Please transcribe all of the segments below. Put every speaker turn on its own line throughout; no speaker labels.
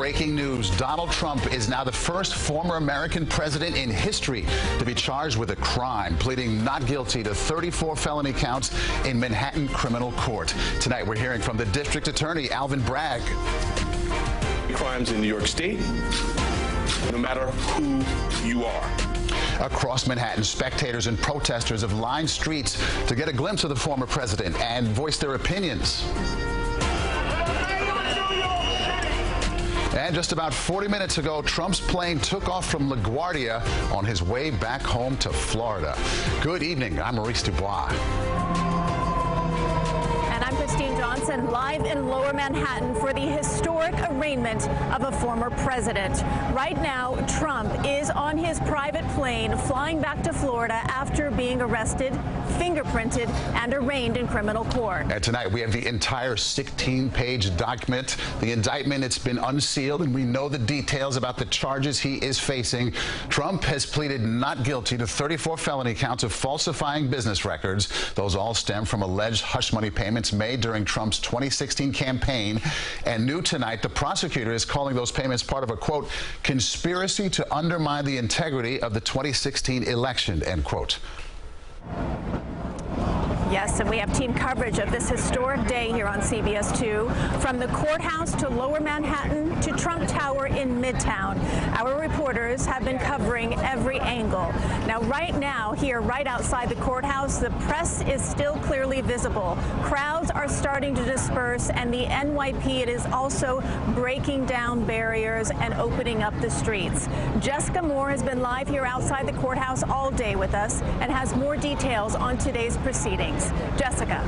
breaking news. Donald Trump is now the first former American president in history to be charged with a crime, pleading not guilty to 34 felony counts in Manhattan criminal court. Tonight, we're hearing from the district attorney, Alvin Bragg.
Crimes in New York State, no matter who you are.
Across Manhattan, spectators and protesters have lined streets to get a glimpse of the former president and voice their opinions. And just about 40 minutes ago, Trump's plane took off from LaGuardia on his way back home to Florida. Good evening. I'm Maurice Dubois.
And I'm Christine Johnson, live in Lower Manhattan for the historic arraignment of a former president. Right now, Trump is on his private plane flying back to Florida after being arrested, fingerprinted, and arraigned in criminal court.
And tonight, we have the entire 16-page document. The indictment, it's been unsealed, and we know the details about the charges he is facing. Trump has pleaded not guilty to 34 felony counts of falsifying business records. Those all stem from alleged hush money payments made during Trump's 2016 campaign. And new tonight, the prosecutor is calling those payments part of a, quote, conspiracy to undermine the integrity of the 2016 election, end quote.
Yes, and we have team coverage of this historic day here on CBS 2. From the courthouse to Lower Manhattan to Trump Tower in Midtown, our reporters have been covering every angle. Now, right now, here, right outside the courthouse, the press is still clearly visible. Crowds are starting to disperse, and the NYPD is also breaking down barriers and opening up the streets. Jessica Moore has been live here outside the courthouse all day with us and has more details on today's proceedings. Jessica.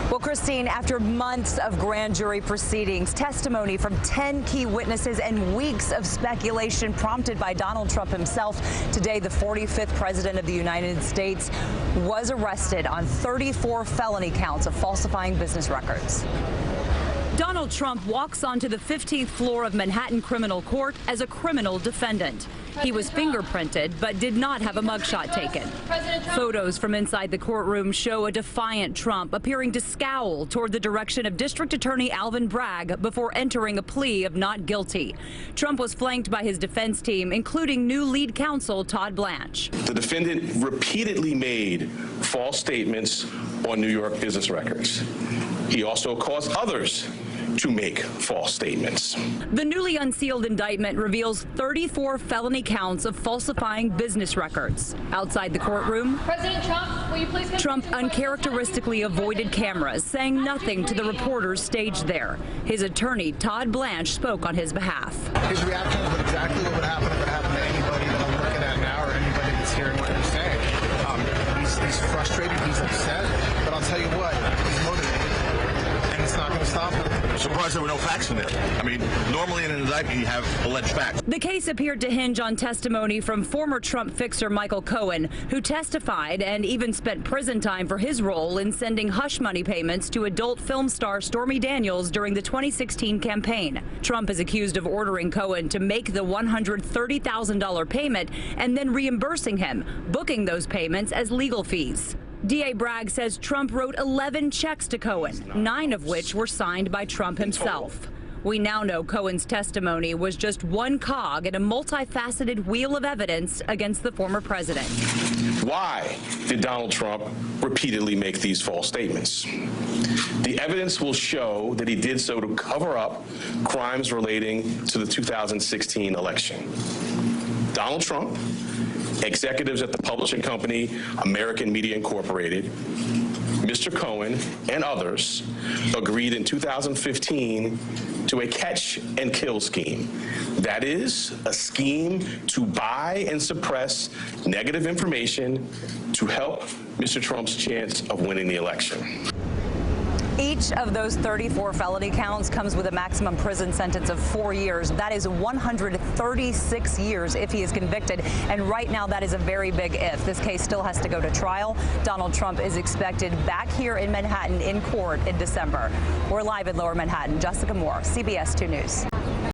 Well, Christine, after months of grand jury proceedings, testimony from 10 key witnesses, and weeks of speculation prompted by Donald Trump himself, today the 45th president of the United States was arrested on 34 felony counts of falsifying business records.
Donald Trump walks onto the 15th floor of Manhattan criminal court as a criminal defendant. He was fingerprinted but did not have a mugshot taken. Photos from inside the courtroom show a defiant Trump appearing to scowl toward the direction of District Attorney Alvin Bragg before entering a plea of not guilty. Trump was flanked by his defense team, including new lead counsel Todd Blanche.
The defendant repeatedly made false statements on New York business records. He also caused others to make false statements.
The newly unsealed indictment reveals 34 felony counts of falsifying business records. Outside the courtroom,
President Trump, will you please
Trump uncharacteristically avoided cameras, saying nothing to the reporters staged there. His attorney, Todd Blanche, spoke on his behalf.
His reaction was exactly what would happen if it happened to anybody that I'm looking at now or anybody that's hearing what you're saying. He's frustrated, he's upset, but I'll tell you what, he's motivated, and it's not going to stop him.
I'm surprised there were no facts in there. I mean, normally in an indictment you have alleged facts.
The case appeared to hinge on testimony from former Trump fixer Michael Cohen, who testified and even spent prison time for his role in sending hush money payments to adult film star Stormy Daniels during the 2016 campaign. Trump is accused of ordering Cohen to make the $130,000 payment and then reimbursing him, booking those payments as legal fees. DA Bragg says Trump wrote 11 checks to Cohen, 9 of which were signed by Trump himself. We now know Cohen's testimony was just one cog in a multifaceted wheel of evidence against the former president.
Why did Donald Trump repeatedly make these false statements? The evidence will show that he did so to cover up crimes relating to the 2016 election. Donald Trump, executives at the publishing company American Media Incorporated, Mr. Cohen, and others agreed in 2015 to a catch and kill scheme. That is, a scheme to buy and suppress negative information to help Mr. Trump's chance of winning the election.
Each of those 34 felony counts comes with a maximum prison sentence of 4 years. That is 136 years if he is convicted. And right now, that is a very big if. This case still has to go to trial. Donald Trump is expected back here in Manhattan in court in December. We're live in Lower Manhattan. Jessica Moore, CBS 2 News.